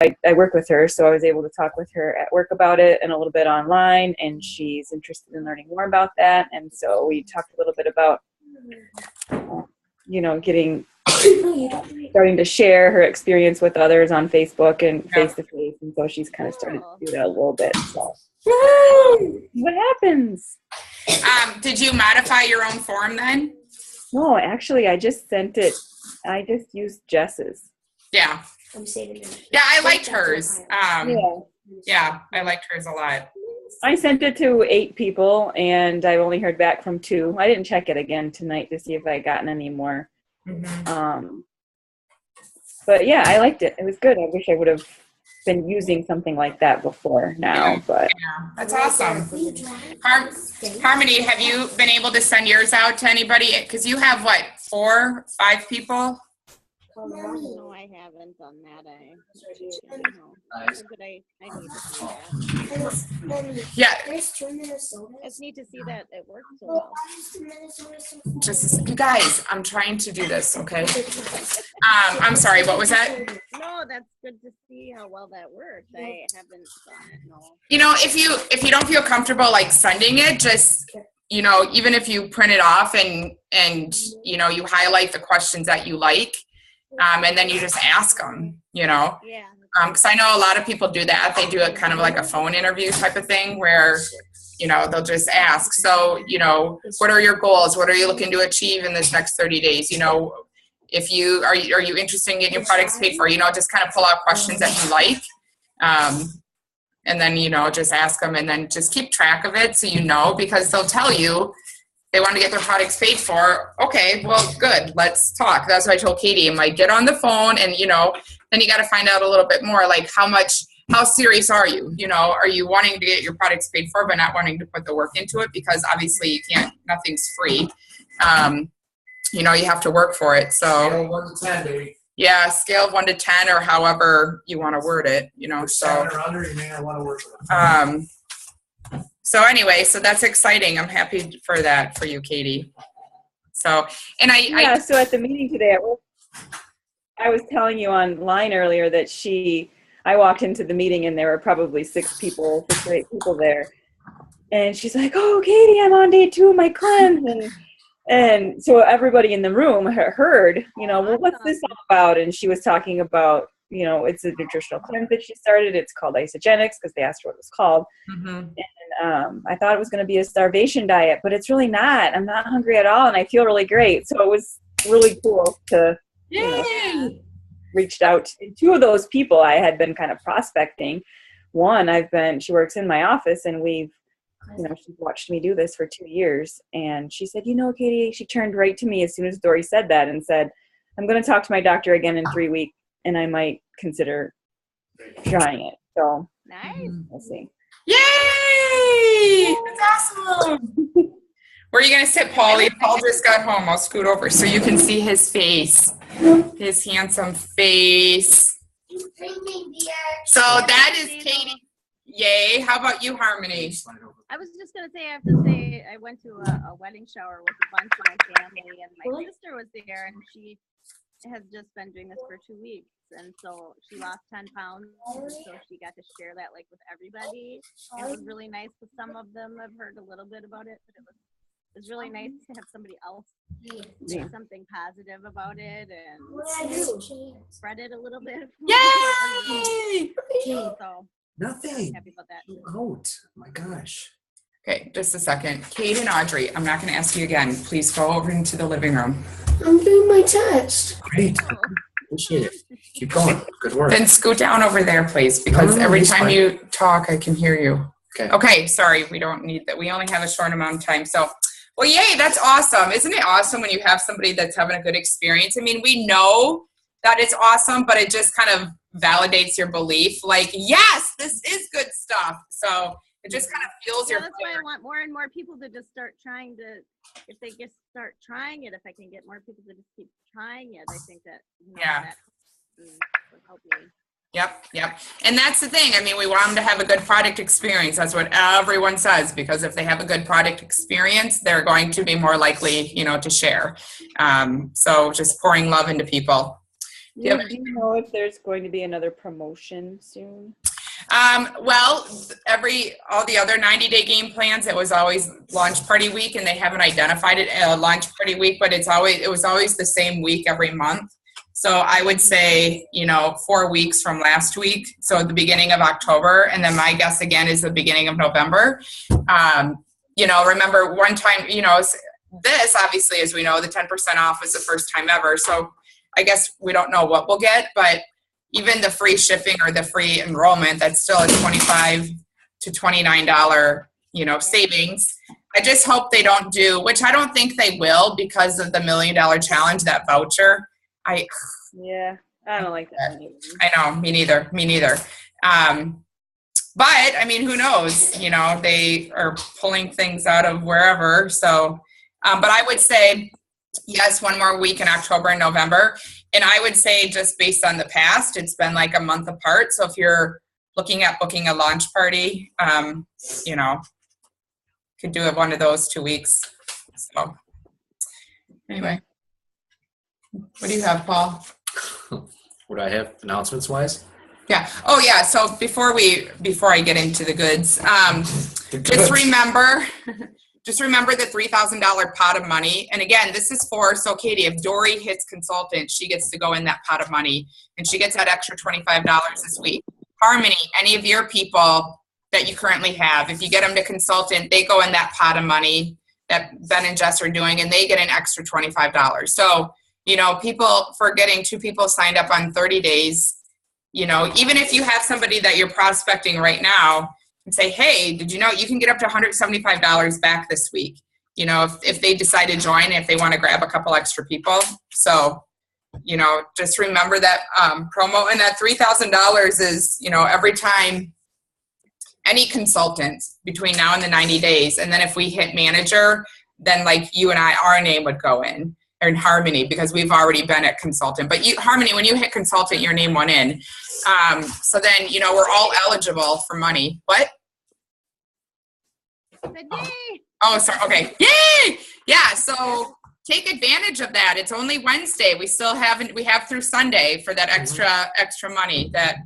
I work with her, so I was able to talk with her at work about it and a little bit online, and she's interested in learning more about that. And so we talked a little bit about, starting to share her experience with others on Facebook and face-to-face. And so she's kind of started to do that a little bit. So what happens? Did you modify your own form then? No, actually, I just sent it. I just used Jess's. Yeah. Yeah, I liked hers. Yeah, I liked hers a lot. I sent it to 8 people, and I've only heard back from 2. I didn't check it again tonight to see if I had gotten any more. Mm-hmm. But yeah, I liked it. It was good. I wish I would have been using something like that before now, but yeah, that's awesome. Harmony, have you been able to send yours out to anybody? Because you have what, 4, 5 people? No, I haven't done that. I need to see that. Yeah. I just need to see that it works so well. Just, you guys, I'm trying to do this, okay? I'm sorry, what was that? No, that's good to see how well that works. I haven't done it, no. You know, if you don't feel comfortable like sending it, just, you know, even if you print it off and you know, you highlight the questions that you like, and then you just ask them, you know? Yeah. Because I know a lot of people do that. They do it kind of like a phone interview type of thing where, you know, they'll just ask. So, you know, what are your goals? What are you looking to achieve in this next 30 days? You know, if you, are you interested in getting your products paid for? You know, just kind of pull out questions that you like. And then, you know, just ask them and then just keep track of it so you know, because they'll tell you they want to get their products paid for. Okay, well, good. Let's talk. That's what I told Katie. I'm like, get on the phone and, you know, then you got to find out a little bit more, like how serious are you? You know, are you wanting to get your products paid for but not wanting to put the work into it? Because obviously you can't, nothing's free. You know, you have to work for it. So scale 1 to 10, baby. Yeah, scale of 1 to 10 or however you want to word it, you know, so. 7 or under, you may not want to work with it. So anyway, so that's exciting. I'm happy for that for you, Katie. So, and so at the meeting today, I was telling you online earlier that I walked into the meeting and there were probably 6 or 8 people there. And she's like, oh, Katie, I'm on day 2 of my cleanse. And so everybody in the room heard, you know, well, what's this all about? And she was talking about, you know, it's a nutritional cleanse that she started. It's called Isogenics because they asked her what it was called. Mm-hmm. And I thought it was going to be a starvation diet, but it's really not. I'm not hungry at all, and I feel really great. So it was really cool to reached out. And 2 of those people I had been kind of prospecting. One, she works in my office, and she's watched me do this for 2 years. And she said, you know, Katie, she turned right to me as soon as Dory said that and said, I'm going to talk to my doctor again in 3 weeks, and I might consider trying it. So nice. We'll see. Yay! That's awesome. Where are you going to sit, Paulie? Paul just got home. I'll scoot over so you can see his face. His handsome face. So that is Katie. Yay. How about you, Harmony? I was just going to say, I have to say, I went to a wedding shower with a bunch of my family, and my sister was there, and she has just been doing this for 2 weeks. And so she lost 10 pounds, and so she got to share that like with everybody. And it was really nice because some of them have heard a little bit about it, but it was really nice to have somebody else say something positive about it and spread it a little bit. Yay! So Nothing. I'm happy about that. Out. Oh my gosh. Okay, just a second. Kate and Audrey, I'm not going to ask you again. Please go over into the living room. I'm doing my test. Great. Appreciate it. Keep going. Good work. Then scoot down over there, please, because every time you talk, I can hear you. Okay. Okay, sorry, we don't need that. We only have a short amount of time. So, well, yay, that's awesome. Isn't it awesome when you have somebody that's having a good experience? I mean, we know that it's awesome, but it just kind of validates your belief. Like, yes, this is good stuff. So it just kind of fuels your. That's why I want more and more people to just start trying to. If they just start trying it, if I can get more people to just keep trying it, I think that that would help me. Yep. And that's the thing. I mean, we want them to have a good product experience. That's what everyone says, because if they have a good product experience, they're going to be more likely, to share. So just pouring love into people. Yeah. Do you know if there's going to be another promotion soon? Well, all the other 90-day game plans, it was always launch party week, and they haven't identified it launch party week, but it was always the same week every month. So I would say, 4 weeks from last week. So at the beginning of October, and then my guess again is the beginning of November. Remember one time, this obviously, as we know, the 10% off was the first time ever. So I guess we don't know what we'll get, but even the free shipping or the free enrollment, that's still a $25 to $29, savings. I just hope they don't do, which I don't think they will because of the $1 Million Challenge, that voucher. Yeah, I don't like that. I know, me neither. But I mean, who knows? They are pulling things out of wherever. So, but I would say, yes, one more week in October and November. And I would say just based on the past, it's been like a month apart. So if you're looking at booking a launch party, could do it one of those 2 weeks. So anyway, what do you have, Paul? What do I have announcements wise? Yeah. Oh yeah. So before I get into the goods, just remember the $3,000 pot of money. And again, this is so Katie, if Dory hits consultant, she gets to go in that pot of money, and she gets that extra $25 this week. Harmony, any of your people that you currently have, if you get them to consultant, they go in that pot of money that Ben and Jess are doing, and they get an extra $25. So, people, for getting 2 people signed up on 30 days, even if you have somebody that you're prospecting right now, and say, hey, did you know you can get up to $175 back this week? If they decide to join, if they want to grab a couple extra people. So, just remember that promo, and that $3,000 is, every time any consultant between now and the 90 days. And then if we hit manager, then like you and I, our name would go in Harmony, because we've already been at consultant. But Harmony, when you hit consultant, your name went in. So then, we're all eligible for money. What? Yay! Oh, sorry. Okay. Yay! Yeah. So take advantage of that. It's only Wednesday. We have through Sunday for that extra money that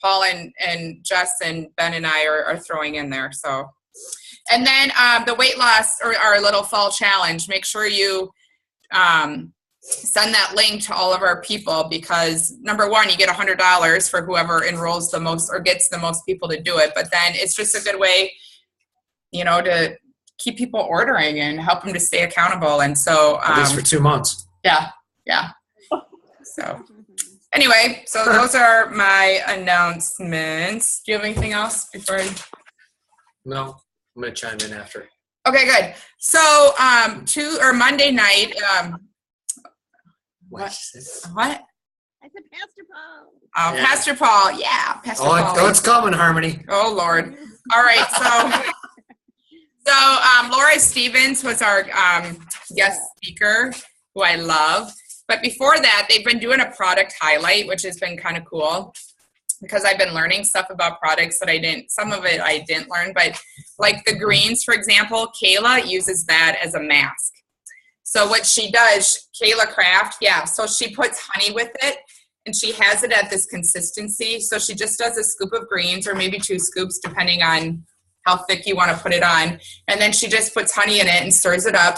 Paul and Jess and Ben and I are throwing in there. So, and then the weight loss or our little fall challenge, make sure you send that link to all of our people, because number one, you get $100 for whoever enrolls the most or gets the most people to do it. But then it's just a good way, to keep people ordering and help them to stay accountable. And so, At least for 2 months. Yeah. So anyway, so those are my announcements. Do you have anything else before No, I'm going to chime in after. Okay, good. So, Monday night, What? I said Pastor Paul. Oh, Yeah. Pastor Paul. Yeah, Pastor Paul. Oh, it's coming, Harmony. Oh, Lord. All right, so Laura Stevens was our guest speaker, who I love. But before that, they've been doing a product highlight, which has been kind of cool, because I've been learning stuff about products that some of it I didn't learn. But like the greens, for example, Kayla uses that as a mask. So what she does, Kayla Craft, so she puts honey with it, and she has it at this consistency. So she just does a scoop of greens, or maybe 2 scoops, depending on how thick you want to put it on. And then she just puts honey in it and stirs it up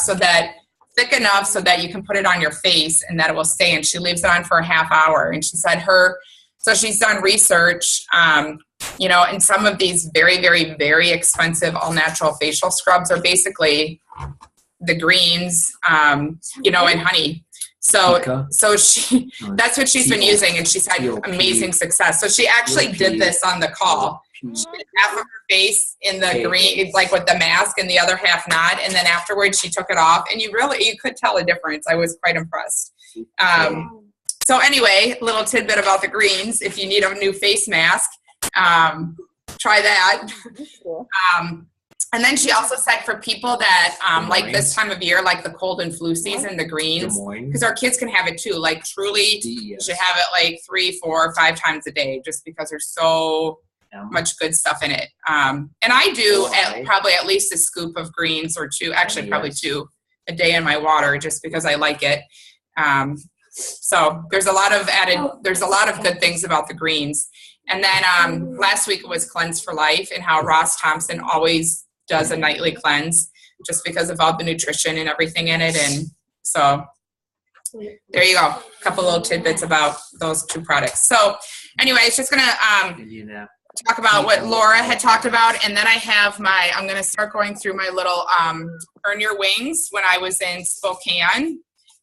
thick enough so that you can put it on your face and that it will stay. And she leaves it on for a half hour. And she said so she's done research, and some of these very, very, very expensive all natural facial scrubs are basically the greens, and honey. So that's what she's been using, and she's had amazing success. So she actually did this on the call. She did half of her face in the green, like with the mask, and the other half not. And then afterwards she took it off, and you could tell a difference. I was quite impressed. So anyway, a little tidbit about the greens. If you need a new face mask, try that. And then she also said for people that like this time of year, like the cold and flu season, the greens, because our kids can have it too. Like truly, you should have it like 3, 4, 5 times a day, just because there's so much good stuff in it. And I do probably at least a scoop of greens or 2, actually probably 2 a day in my water, just because I like it. So there's a lot of good things about the greens. And then last week it was Cleanse for Life, and how Ross Thompson always does a nightly cleanse just because of all the nutrition and everything in it. And so there you go. A couple little tidbits about those two products. So anyway, it's just going to talk about what Laura had talked about. And then I'm going to start going through my little Earn Your Wings when I was in Spokane,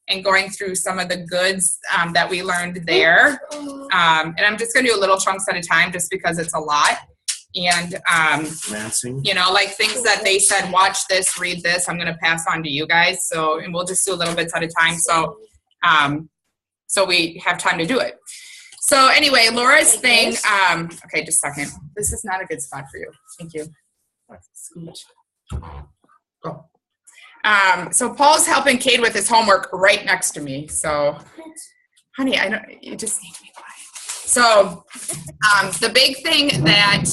and going through some of the goods that we learned there. And I'm just going to do little chunks at a time just because it's a lot. And, like things that they said, watch this, read this, I'm going to pass on to you guys. So, and we'll just do little bits at a time. So we have time to do it. So anyway, Laura's thing, okay, just a second. This is not a good spot for you. Thank you. Go. So Paul's helping Cade with his homework right next to me. So, honey, you just need to be quiet. So, the big thing that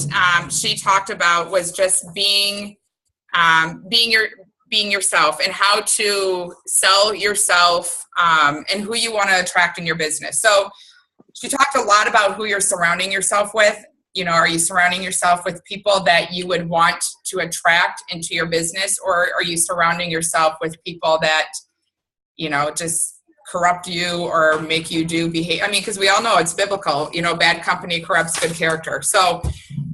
she talked about was just being yourself, and how to sell yourself, and who you want to attract in your business. So, she talked a lot about who you're surrounding yourself with. Are you surrounding yourself with people that you would want to attract into your business, or are you surrounding yourself with people that, just corrupt you or make you behave? Because we all know it's biblical, bad company corrupts good character. So,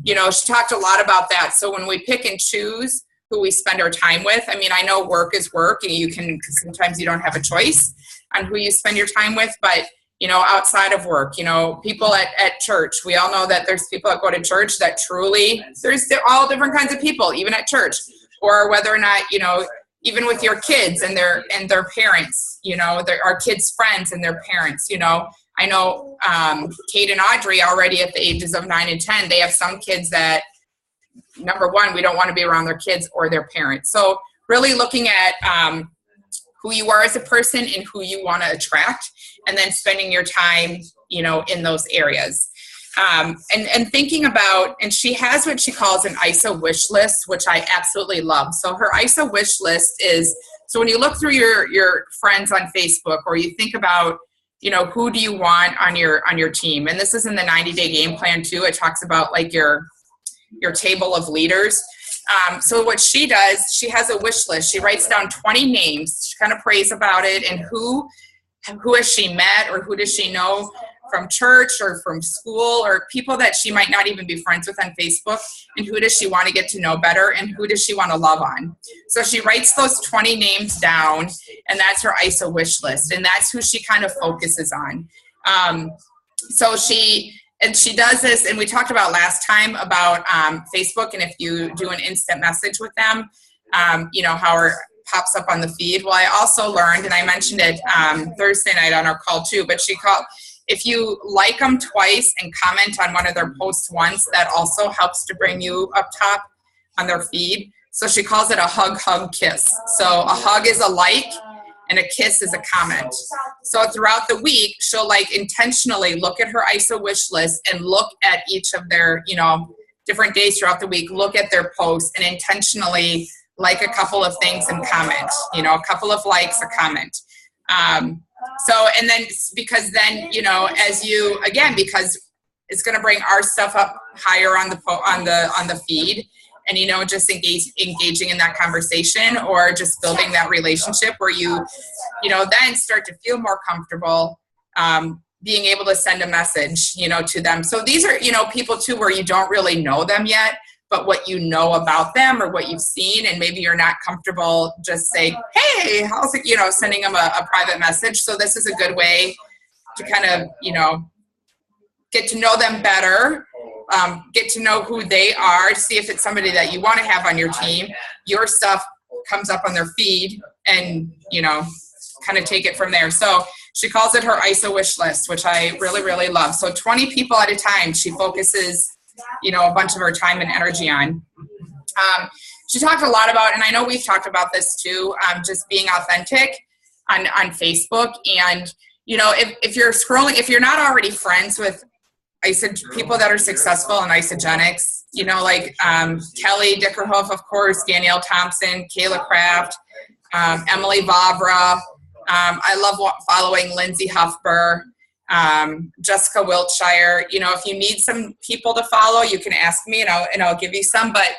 she talked a lot about that. So when we pick and choose who we spend our time with, I know work is work, and sometimes you don't have a choice on who you spend your time with, but outside of work, people at church, we all know that there's people that go to church that truly, there's all different kinds of people, even at church, or whether or not, even with your kids and their parents, our kids' friends and their parents, I know Kate and Audrey already at the ages of 9 and 10, they have some kids that, number one, we don't want to be around their kids or their parents. So really looking at who you are as a person and who you want to attract, and then spending your time, in those areas. And thinking about, and she has what she calls an ISA wish list, which I absolutely love. So her ISA wish list is, so when you look through your friends on Facebook, or you think about, who do you want on your team? And this is in the 90-day game plan too. It talks about like your table of leaders. So what she does, she has a wish list. She writes down 20 names. She kind of prays about it, and who has she met, or who does she know from church or from school, or people that she might not even be friends with on Facebook, and who does she want to get to know better, and who does she want to love on. So she writes those 20 names down, and that's her ISA wish list, and that's who she kind of focuses on. So she does this, and we talked about last time about Facebook, and if you do an instant message with them, how it pops up on the feed. Well, I also learned, and I mentioned it Thursday night on our call too, but if you like them twice and comment on one of their posts once, that also helps to bring you up top on their feed. So she calls it a hug, kiss. So a hug is a like, and a kiss is a comment. So throughout the week, she'll intentionally look at her ISA wish list and look at each of their, different days throughout the week, look at their posts and intentionally like a couple of things and comment, a couple of likes, a comment. So, and then, because then, because it's going to bring our stuff up higher on the feed, and, just engaging in that conversation, or just building that relationship where you then start to feel more comfortable, being able to send a message, to them. So these are, people too, where you don't really know them yet, but what you know about them or what you've seen, and maybe you're not comfortable just saying, hey, how's it, sending them a private message. So this is a good way to kind of, get to know them better, get to know who they are, see if it's somebody that you want to have on your team. Your stuff comes up on their feed, and, kind of take it from there. So she calls it her ISA wish list, which I really, really love. So 20 people at a time, she focuses a bunch of her time and energy on. She talked a lot about, and I know we've talked about this too, just being authentic on Facebook. And, if you're scrolling, if you're not already friends with people that are successful in Isagenics, Kelly Dickerhoff, of course, Danielle Thompson, Kayla Kraft, Emily Vavra, I love following Lindsay Huffber, Jessica Wiltshire. You know, if you need some people to follow, you can ask me and I'll give you some, but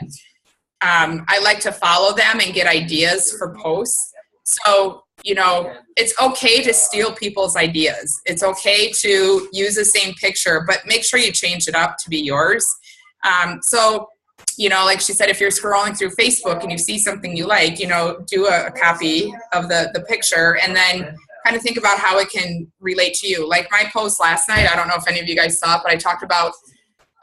I like to follow them and get ideas for posts. So, you know, it's okay to steal people's ideas. It's okay to use the same picture, but make sure you change it up to be yours. So, you know, like she said, if you're scrolling through Facebook and you see something you like, you know, do a copy of the picture and then kind of think about how it can relate to you. Like my post last night, I don't know if any of you guys saw it, but I talked about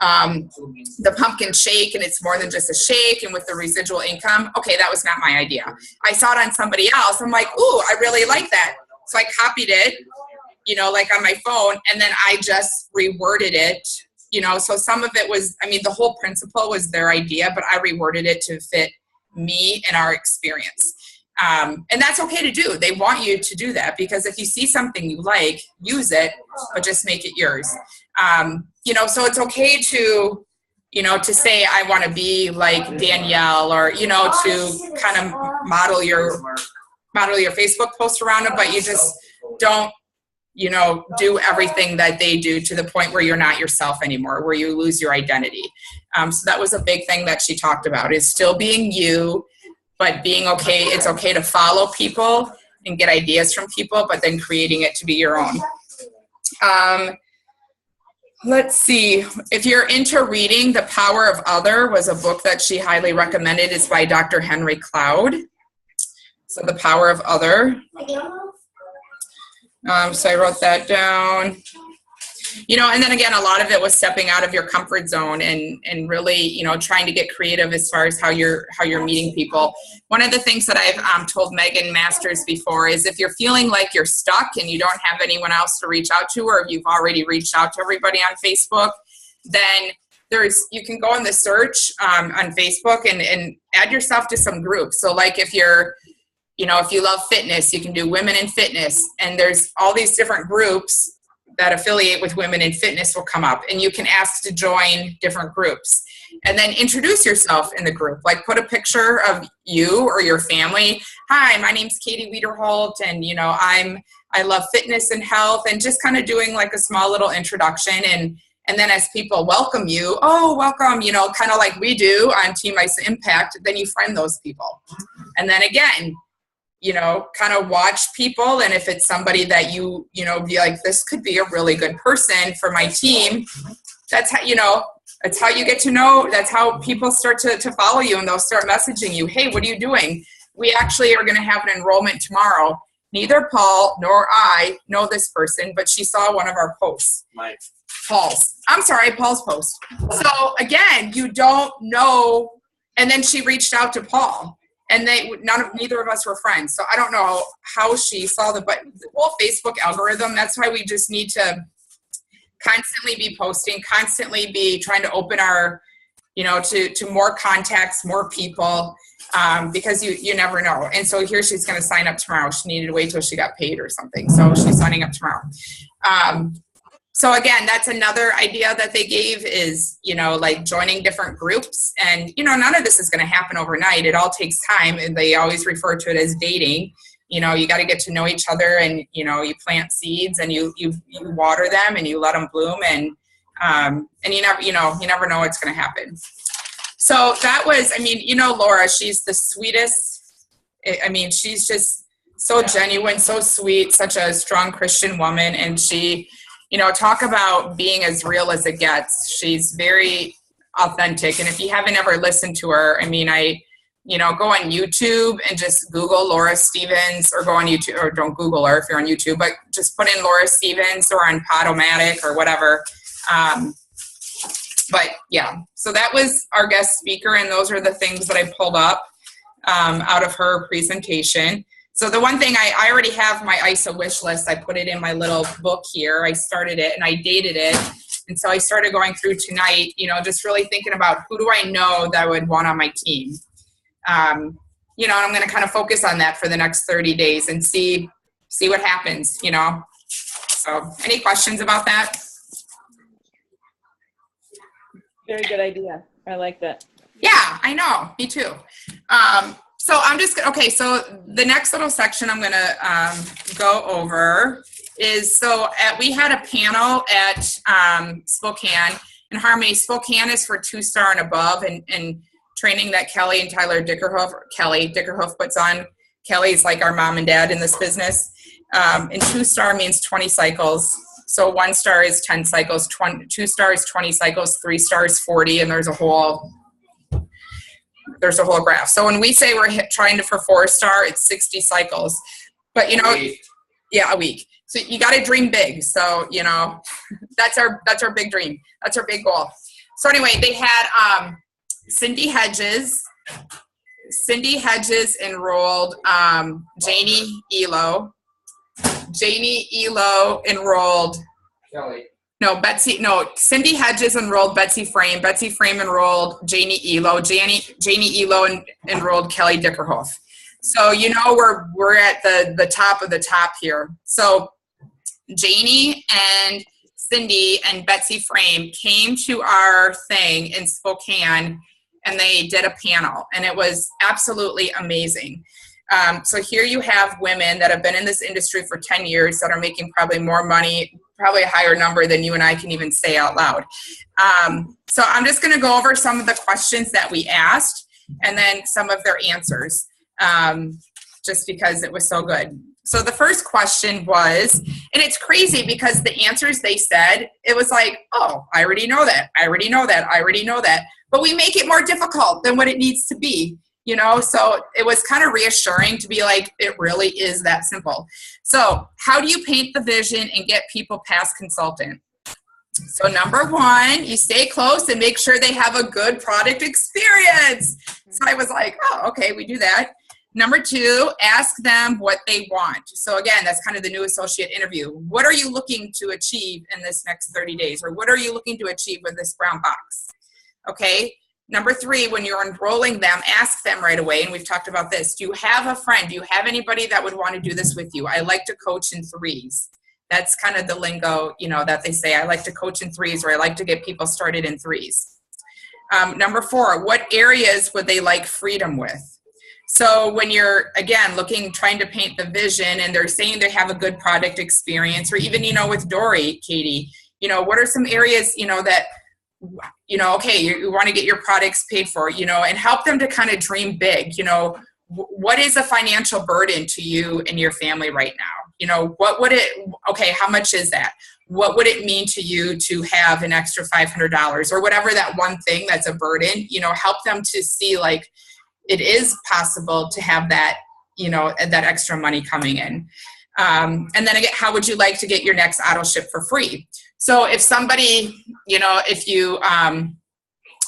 the pumpkin shake, and it's more than just a shake, and with the residual income. Okay, that was not my idea. I saw it on somebody else. I'm like, ooh, I really like that. So I copied it, you know, like on my phone, and then I just reworded it, you know. So some of it was, I mean, the whole principle was their idea, but I reworded it to fit me and our experience. And that's okay to do. They want you to do that, because if you see something you like, use it, but just make it yours. You know, so it's okay to, you know, to say, I want to be like Danielle, or, you know, to kind of model your Facebook post around it, but you just don't, you know, do everything that they do to the point where you're not yourself anymore, where you lose your identity. So that was a big thing that she talked about, is still being you, but being okay. It's okay to follow people and get ideas from people, but then creating it to be your own. Let's see. If you're into reading, The Power of Other was a book that she highly recommended. It's by Dr. Henry Cloud. So The Power of Other. So I wrote that down. You know, and then again, a lot of it was stepping out of your comfort zone and really, you know, trying to get creative as far as how you're meeting people. One of the things that I've told Megan Masters before is, if you're feeling like you're stuck and you don't have anyone else to reach out to, or if you've already reached out to everybody on Facebook, then you can go in the search on Facebook and add yourself to some groups. So like if you're, you know, if you love fitness, you can do Women in Fitness, and there's all these different groups that affiliate with women in fitness will come up, and you can ask to join different groups, and then introduce yourself in the group. Like put a picture of you or your family. Hi, my name's Katie Wiederholt, and you know, I love fitness and health, and just kind of doing like a small little introduction. And then as people welcome you, oh, welcome, you know, kind of like we do on Team Ice Impact, then you friend those people. And then again, you know, kind of watch people. And if it's somebody that you know, be like, this could be a really good person for my team. That's how, you know, that's how you get to know, that's how people start to follow you, and they'll start messaging you. Hey, what are you doing? We actually are going to have an enrollment tomorrow. Neither Paul nor I know this person, but she saw one of our posts. Paul's post. So again, you don't know. And then she reached out to Paul. And neither of us were friends. So I don't know how she saw but the whole Facebook algorithm, that's why we just need to constantly be posting, constantly be trying to open our, you know, to more contacts, more people, because you never know. And so here she's going to sign up tomorrow. She needed to wait till she got paid or something. So she's signing up tomorrow. So again, that's another idea that they gave, is, you know, like joining different groups. And, you know, none of this is going to happen overnight. It all takes time, and they always refer to it as dating. You know, you got to get to know each other, and, you know, you plant seeds, and you water them, and you let them bloom, and you never know what's going to happen. So that was, I mean, you know, Laura, she's the sweetest. I mean, she's just so genuine, so sweet, such a strong Christian woman. And she, you know, talk about being as real as it gets. She's very authentic. And if you haven't ever listened to her, I mean, you know, go on YouTube and just Google Laura Stevens, or go on YouTube, or don't Google her if you're on YouTube, but just put in Laura Stevens or on Podomatic or whatever. But yeah, so that was our guest speaker, and those are the things that I pulled up out of her presentation. So the one thing, I already have my ISA wish list. I put it in my little book here. I started it and I dated it. And so I started going through tonight, you know, just really thinking about, who do I know that I would want on my team? You know, and I'm going to kind of focus on that for the next 30 days and see what happens, you know. So any questions about that? Very good idea. I like that. Yeah, I know. Me too. So I'm just, okay, so the next little section I'm gonna go over is, we had a panel at Spokane, and Harmony. Spokane is for 2-star and above, and training that Kelly and Tyler Dickerhoof puts on. Kelly's like our mom and dad in this business. And 2-star means 20 cycles. So 1-star is 10 cycles, 2-star is 20 cycles, 3-star is 40, and there's a whole graph. So when we say we're trying for 4-star, it's 60 cycles. But a week. So you got to dream big. So that's our big dream. That's our big goal. So anyway, they had Cindy Hedges. Cindy Hedges enrolled Janie Elo. Janie Elo enrolled Kelly. Cindy Hedges enrolled Betsy Frame. Betsy Frame enrolled Janie Elo. Janie Elo enrolled Kelly Dickerhoof. So we're at the top of the top here. So Janie and Cindy and Betsy Frame came to our thing in Spokane, and they did a panel, and it was absolutely amazing. So here you have women that have been in this industry for 10 years that are making probably more money, probably a higher number than you and I can even say out loud. So I'm just going to go over some of the questions that we asked and then some of their answers, just because it was so good. So the first question was, and it's crazy because the answers they said, it was like, oh, I already know that. I already know that. I already know that. But we make it more difficult than what it needs to be. So it was kind of reassuring to be like, it really is that simple. So how do you paint the vision and get people past consultant? So number 1, you stay close and make sure they have a good product experience. So I was like, oh, okay, we do that. Number 2, ask them what they want. So again, that's kind of the new associate interview. What are you looking to achieve in this next 30 days? Or what are you looking to achieve with this brown box? Okay. Number 3, when you're enrolling them, ask them right away. And we've talked about this. Do you have a friend? Do you have anybody that would want to do this with you? I like to coach in 3s. That's kind of the lingo, that they say. I like to coach in 3s, or I like to get people started in 3s. Number 4, what areas would they like freedom with? So when you're, again, trying to paint the vision, and they're saying they have a good product experience, or even, with Dory, Katie, what are some areas, that, okay, you want to get your products paid for, and help them to kind of dream big. What is a financial burden to you and your family right now? What would how much is that? What would it mean to you to have an extra $500 or whatever that one thing that's a burden, help them to see like it is possible to have that, that extra money coming in. And then again, how would you like to get your next auto ship for free? So if somebody, if you,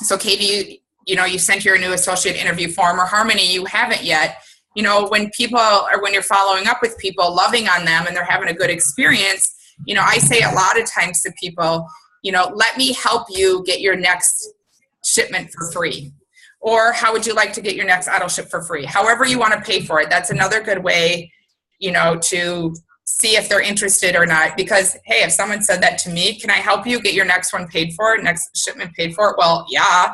so Katie, you sent your new associate interview form, or Harmony, you haven't yet, when people, or when you're following up with people, loving on them and they're having a good experience, I say a lot of times to people, let me help you get your next shipment for free. Or how would you like to get your next auto ship for free? However you want to pay for it. That's another good way, to see if they're interested or not. Because, hey, if someone said that to me, can I help you get your next one paid for, next shipment paid for? Well, yeah.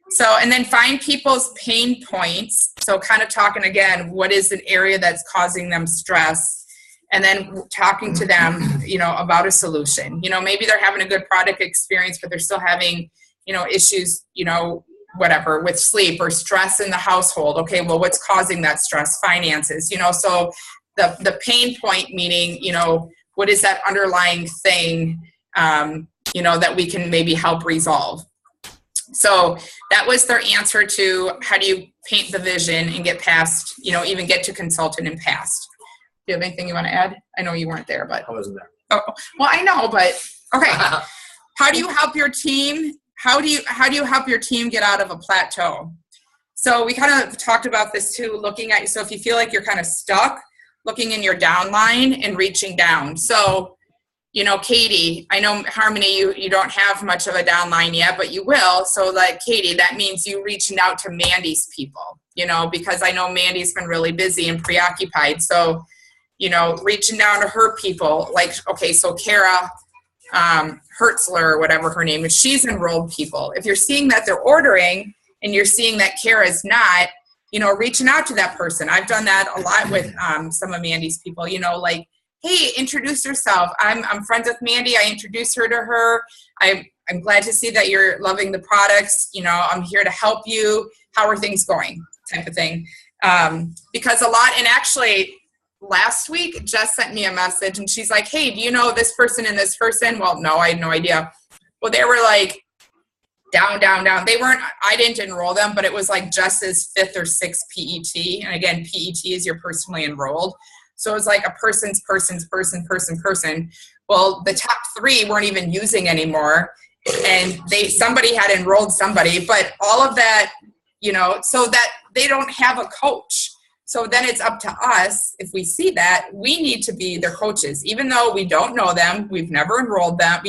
So, and then find people's pain points. So kind of talking again, what is an area that's causing them stress? And then talking to them, about a solution. Maybe they're having a good product experience, but they're still having, issues, whatever, with sleep or stress in the household. Okay, well, what's causing that stress? Finances, so the pain point, meaning, what is that underlying thing, that we can maybe help resolve. So that was their answer to how do you paint the vision and get past, even get to consultant and past. Do you have anything you want to add? I know you weren't there, but. I wasn't there. Oh, well, I know, but okay. How do you help your team? How do you help your team get out of a plateau? So we kind of talked about this too, looking at, so if you feel like you're kind of stuck, looking in your downline and reaching down. So, Katie, I know Harmony, you don't have much of a downline yet, but you will. So like Katie, that means you reaching out to Mandy's people, because I know Mandy's been really busy and preoccupied. So, reaching down to her people, like, okay, so Kara, Hertzler or whatever her name is, she's enrolled people. If you're seeing that they're ordering and you're seeing that Kara's not, reaching out to that person. I've done that a lot with some of Mandy's people, like, hey, introduce yourself. I'm friends with Mandy. I introduce her to her. I'm glad to see that you're loving the products. I'm here to help you. How are things going? Type of thing. Because a lot, and actually last week, Jess sent me a message and she's like, hey, do you know this person and this person? Well, no, I had no idea. Well, they were like down. They weren't, I didn't enroll them, but it was like Jess's 5th or 6th PET. And again, PET is you're personally enrolled. So it was like a person. Well, the top 3 weren't even using anymore. And somebody had enrolled somebody, but all of that, so that they don't have a coach. So then it's up to us. If we see that, we need to be their coaches, even though we don't know them. We've never enrolled them,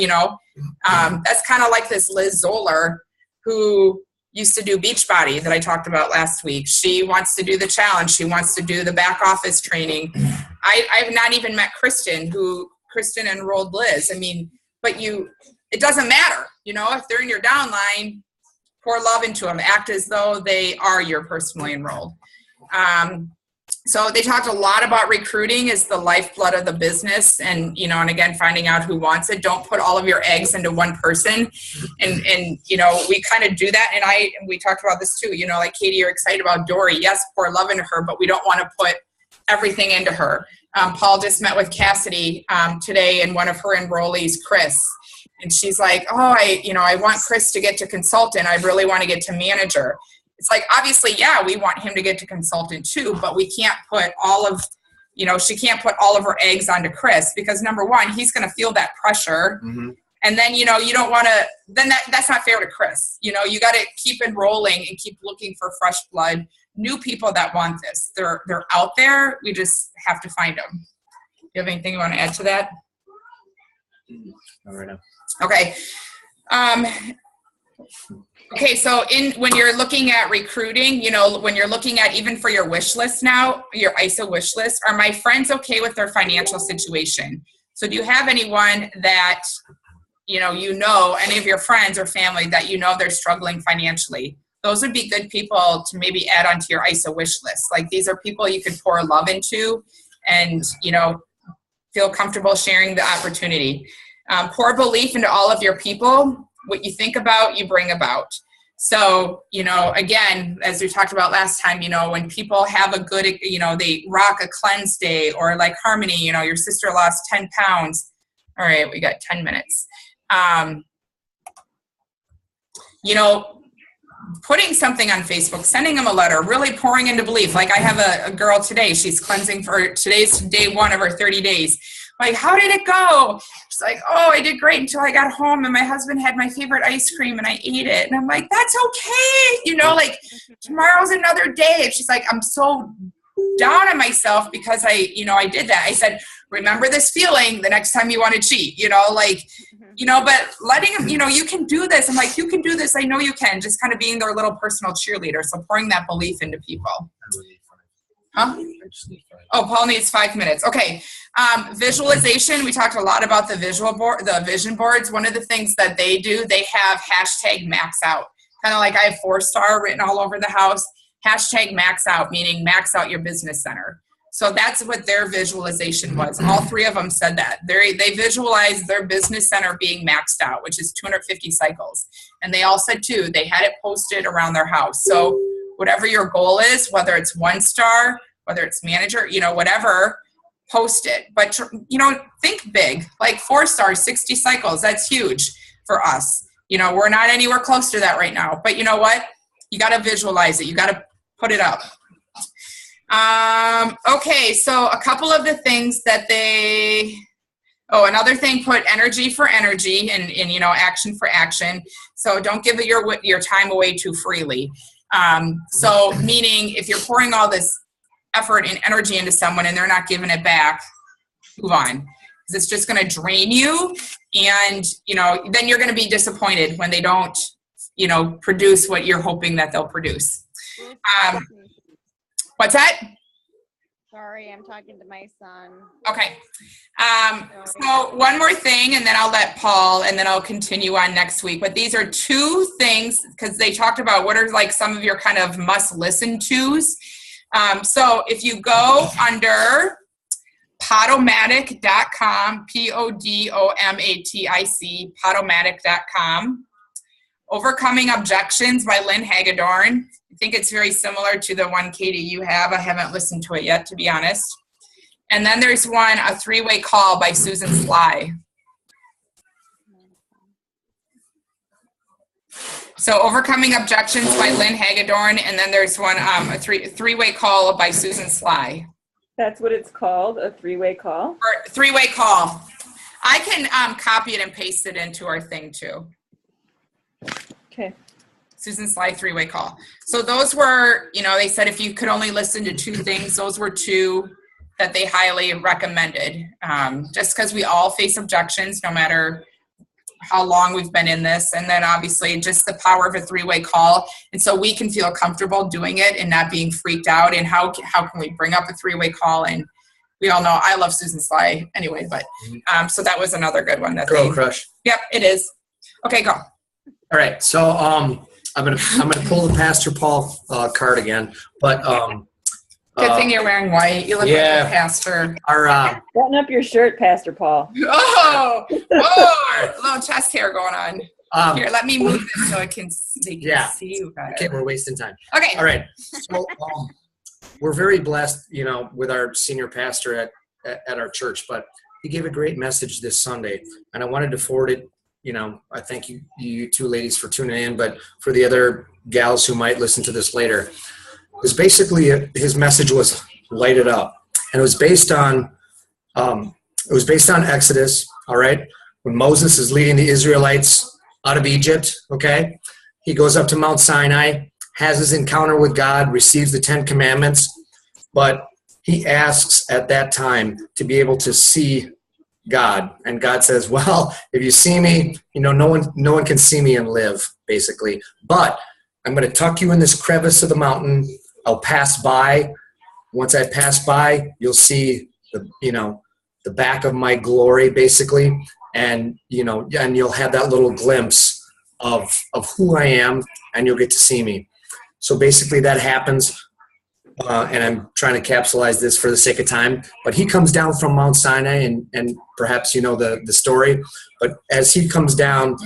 that's kind of like this Liz Zoller who used to do Beachbody that I talked about last week. She wants to do the challenge. She wants to do the back office training. I've not even met Kristen enrolled Liz. But it doesn't matter. If they're in your downline, pour love into them. Act as though they are your personally enrolled. So they talked a lot about recruiting is the lifeblood of the business, and and again, finding out who wants it. Don't put all of your eggs into one person, and we kind of do that. And we talked about this too. Like Katie, you're excited about Dory. Yes, pour love into her, but we don't want to put everything into her. Paul just met with Cassidy today, and one of her enrollees, Chris, and she's like, oh, I want Chris to get to consultant. I really want to get to manager. It's like, obviously, yeah, we want him to get to consultant too, but we can't put she can't put all of her eggs onto Chris, because number one, he's going to feel that pressure. Mm-hmm. And then, you don't want to, then that's not fair to Chris. You got to keep enrolling and keep looking for fresh blood, new people that want this. They're out there. We just have to find them. Do you have anything you want to add to that? Not right now. Okay. Okay, so when you're looking at recruiting, when you're looking at even for your wish list now, your ISA wish list, are my friends okay with their financial situation? So do you have anyone that, any of your friends or family that they're struggling financially? Those would be good people to maybe add onto your ISA wish list. Like, these are people you could pour love into and, feel comfortable sharing the opportunity. Pour belief into all of your people. What you think about, you bring about. So, again, as we talked about last time, when people have a good, they rock a cleanse day, or like Harmony, your sister lost 10 pounds. All right, we got 10 minutes. Putting something on Facebook, sending them a letter, really pouring into belief. Like, I have a girl today, she's cleansing today's day 1 of her 30 days. Like, how did it go? She's like, oh, I did great until I got home and my husband had my favorite ice cream and I ate it. And I'm like, that's okay. Like, tomorrow's another day. And she's like, I'm so down on myself because I did that. I said, remember this feeling the next time you want to cheat, but letting them, you can do this. I'm like, you can do this. I know you can. Just kind of being their little personal cheerleader. So pouring that belief into people. Huh? Oh, Paul needs 5 minutes. Okay. Visualization. We talked a lot about the vision boards. One of the things that they do, they have hashtag max out. Kind of like I have 4-star written all over the house. Hashtag max out, meaning max out your business center. So that's what their visualization was. All 3 of them said that. They visualized their business center being maxed out, which is 250 cycles. And they all said too, they had it posted around their house. So whatever your goal is, whether it's 1-star, whether it's manager, whatever, post it. But, think big, like 4-star, 60 cycles. That's huge for us. We're not anywhere close to that right now. But you know what? You got to visualize it. You got to put it up. Okay, so a couple of the things that another thing, put energy for energy and action for action. So don't give your time away too freely. So meaning if you're pouring all this effort and energy into someone and they're not giving it back, move on. Because it's just going to drain you, and then you're going to be disappointed when they don't produce what you're hoping that they'll produce. What's that? Sorry, I'm talking to my son. Okay. So one more thing, and then I'll let Paul, and then I'll continue on next week. But these are two things, because they talked about what are like some of your kind of must listen tos. So if you go under Podomatic.com, Podomatic, Podomatic.com, Overcoming Objections by Lynn Hagedorn. I think it's very similar to the one, Katie, you have. I haven't listened to it yet, to be honest. And then there's one, A Three-Way Call by Susan Sly. So Overcoming Objections by Lynn Hagedorn, and then there's one, a three-way call by Susan Sly. That's what it's called, a three-way call? Or three-way call. I can copy it and paste it into our thing too. Okay. Susan Sly, three-way call. So those were, they said if you could only listen to two things, those were two that they highly recommended. Just because we all face objections, no matter how long we've been in this. And then obviously just the power of a three-way call. And so we can feel comfortable doing it and not being freaked out. And how can we bring up a three-way call? And we all know I love Susan Sly anyway, but so that was another good one. Girl crush. Yep, it is. Okay, go. All right, so I'm gonna pull the Pastor Paul card again, but Good thing you're wearing white. You look like a pastor. Our Button up your shirt, Pastor Paul. Oh, little chest hair going on. Here, let me move this so they can see you better. Okay, we're wasting time. Okay. All right. So we're very blessed, with our senior pastor at our church, but he gave a great message this Sunday, and I wanted to forward it. I thank you two ladies for tuning in, but for the other gals who might listen to this later, because basically his message was light it up, and it was based on Exodus. All right, when Moses is leading the Israelites out of Egypt. Okay, he goes up to Mount Sinai, has his encounter with God, receives the 10 Commandments, but he asks at that time to be able to see God, and God says, well, if you see me, no one can see me and live, basically, but I'm going to tuck you in this crevice of the mountain. I'll pass by. Once I pass by, you'll see the back of my glory, basically, and you'll have that little glimpse of who I am, and you'll get to see me. So basically that happens. And I'm trying to capsulize this for the sake of time, but he comes down from Mount Sinai, and perhaps you know the story, but as he comes down,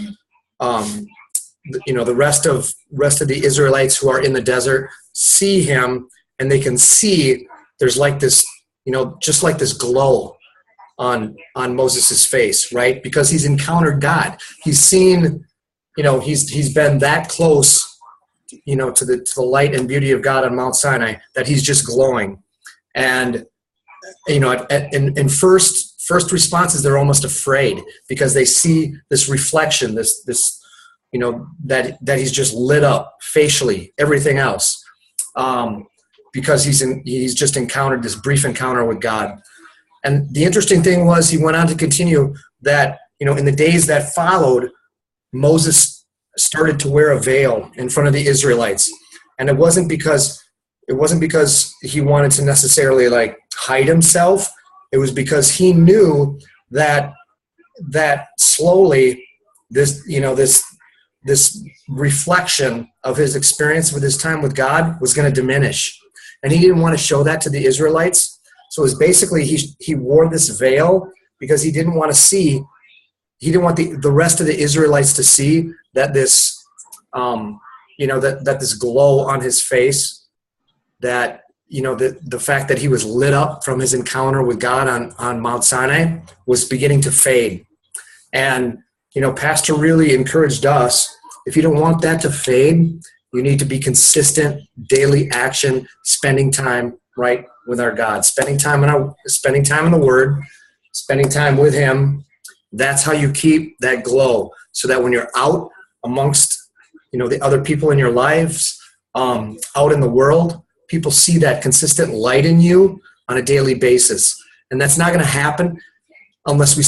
the rest of the Israelites who are in the desert see him, and they can see there's like this, just like this glow on Moses's face, right? Because he's encountered God. He's seen, he's been that close to the light and beauty of God on Mount Sinai, that he's just glowing. And, in first responses, they're almost afraid because they see this reflection, this that he's just lit up facially, everything else, because he's just encountered this brief encounter with God. And the interesting thing was, he went on to continue that, in the days that followed, Moses started to wear a veil in front of the Israelites. And it wasn't because he wanted to necessarily like hide himself. It was because he knew that slowly this reflection of his experience with his time with God was going to diminish. And he didn't want to show that to the Israelites. So it was basically he wore this veil because he didn't want the rest of the Israelites to see that this, that this glow on his face, that, the fact that he was lit up from his encounter with God on Mount Sinai was beginning to fade. And, Pastor really encouraged us, if you don't want that to fade, you need to be consistent, daily action, spending time right with our God, spending time in the Word, spending time with Him. That's how you keep that glow, so that when you're out amongst, the other people in your lives, out in the world, people see that consistent light in you on a daily basis. And that's not going to happen unless we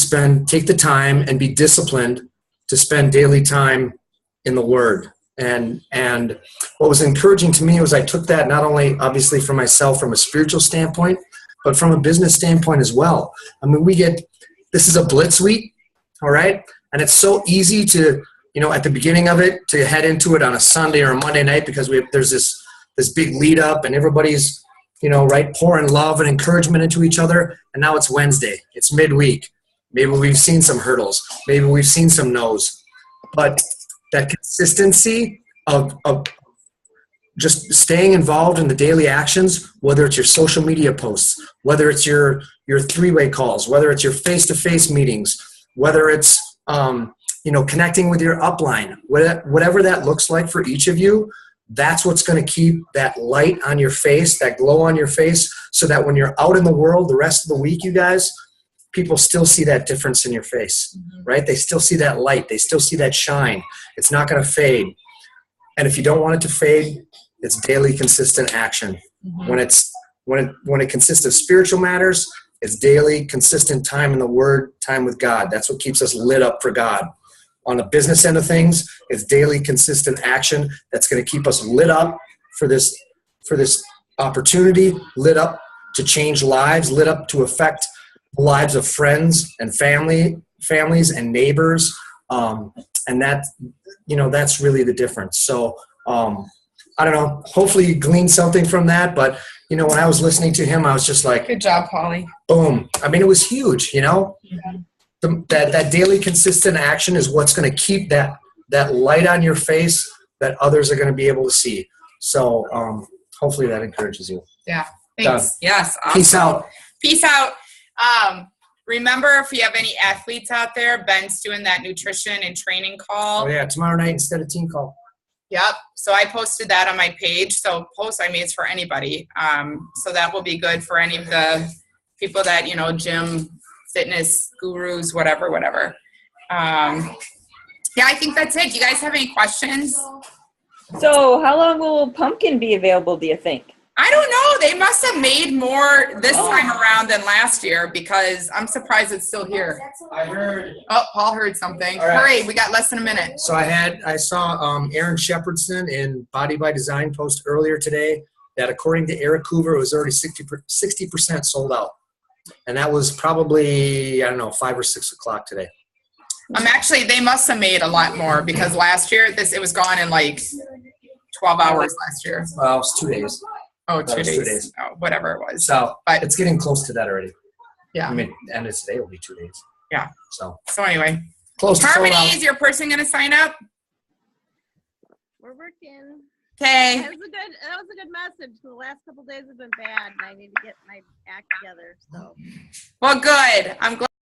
take the time and be disciplined to spend daily time in the Word. And what was encouraging to me was I took that not only obviously for myself from a spiritual standpoint, but from a business standpoint as well. I mean, this is a blitz week, all right? And it's so easy to, at the beginning of it, to head into it on a Sunday or a Monday night because there's this big lead up and everybody's, right, pouring love and encouragement into each other. And now it's Wednesday. It's midweek. Maybe we've seen some hurdles. Maybe we've seen some no's. But that consistency of just staying involved in the daily actions, whether it's your social media posts, whether it's your three-way calls, whether it's your face-to-face meetings, whether it's connecting with your upline, whatever that looks like for each of you, that's what's going to keep that light on your face, that glow on your face, so that when you're out in the world the rest of the week, you guys, people still see that difference in your face, right? They still see that light. They still see that shine. It's not going to fade. And if you don't want it to fade, it's daily consistent action. When it consists of spiritual matters, it's daily consistent time in the Word, time with God. That's what keeps us lit up for God. On the business end of things, it's daily consistent action that's going to keep us lit up for this opportunity, lit up to change lives, lit up to affect the lives of friends and families and neighbors. And that's really the difference. So I don't know, hopefully you gleaned something from that, but when I was listening to him, I was just like, Good job, Polly. boom. I mean, it was huge, that daily consistent action is what's going to keep that light on your face that others are going to be able to see. So hopefully that encourages you. Yeah. Thanks. Done. Yes. Awesome. Peace out. Peace out. Remember, if you have any athletes out there, Ben's doing that nutrition and training call. Oh yeah, tomorrow night instead of team call. Yep. So I posted that on my page. So it's for anybody. So that will be good for any of the people that, gym, fitness gurus, whatever. Yeah, I think that's it. Do you guys have any questions? So how long will pumpkin be available, do you think? I don't know. They must have made more this time around than last year because I'm surprised it's still here. I heard. Oh, Paul heard something. All right. Hurry, we got less than a minute. So I saw Aaron Shepherdson in Body by Design post earlier today that according to Eric Hoover, it was already 60% sold out. And that was probably, 5 or 6 o'clock today. They must have made a lot more because last year it was gone in like 12 hours last year. Well, it was 2 days. Oh, That 2 was days. 2 days. Oh, whatever it was. So But- it's getting close to that already. Yeah. I mean, and it's today will be 2 days. Yeah. So So anyway, close to sold Harmony, out. is your person going to sign up? We're working. Okay. That was a good message. The last couple days have been bad, and I need to get my act together. So. Well, good. I'm glad.